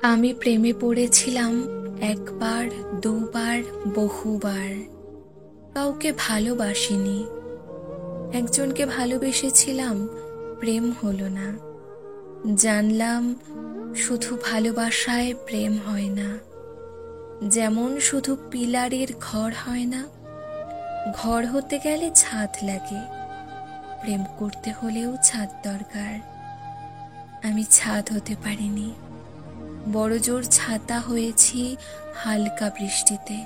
আমি প্রেমে পড়েছিলাম একবার, দুবার, বহুবার। কাউকে ভালোবাসিনি। একজনকে ভালোবেসেছিলাম, প্রেম হলো না। জানলাম শুধু ভালোবাসায় প্রেম হয় না। যেমন শুধু পিলারের ঘর হয় না, ঘর হতে গেলে ছাদ লাগে। প্রেম করতে হলেও ছাদ দরকার। আমি ছাদ হতে পারিনি। বড় জোর ছাতা হয়েছি হালকা বৃষ্টিতে।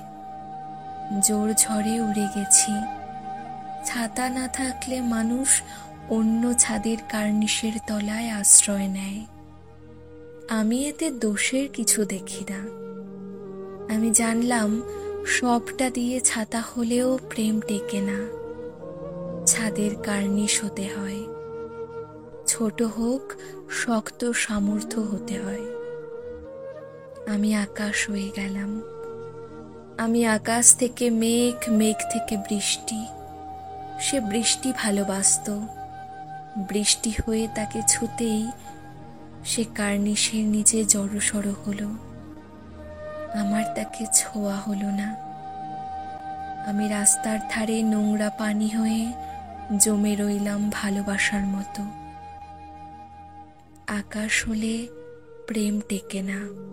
জোর ঝড়ে উড়ে গেছি। ছাতা না থাকলে মানুষ অন্য ছাদের কার্নিশের তলায় আশ্রয় নেয়। আমি এতে দোষের কিছু দেখি না। আমি জানলাম সবটা দিয়ে ছাতা হলেও প্রেম টেকে না। ছাদের কার্নিশ হতে হয়। ছোট হোক, শক্ত সামর্থ্য হতে হয়। আমি আকাশ হয়ে গেলাম। আমি আকাশ থেকে মেঘ, মেঘ থেকে বৃষ্টি। সে বৃষ্টি ভালোবাসতো। বৃষ্টি হয়ে তাকে ছুতেই সে কার্নিশের নিচে জড়সড় হলো। আমার তাকে ছোঁয়া হলো না। আমি রাস্তার ধারে নোংরা পানি হয়ে জমে রইলাম ভালোবাসার মতো। আকাশ হলে প্রেম টেকে না।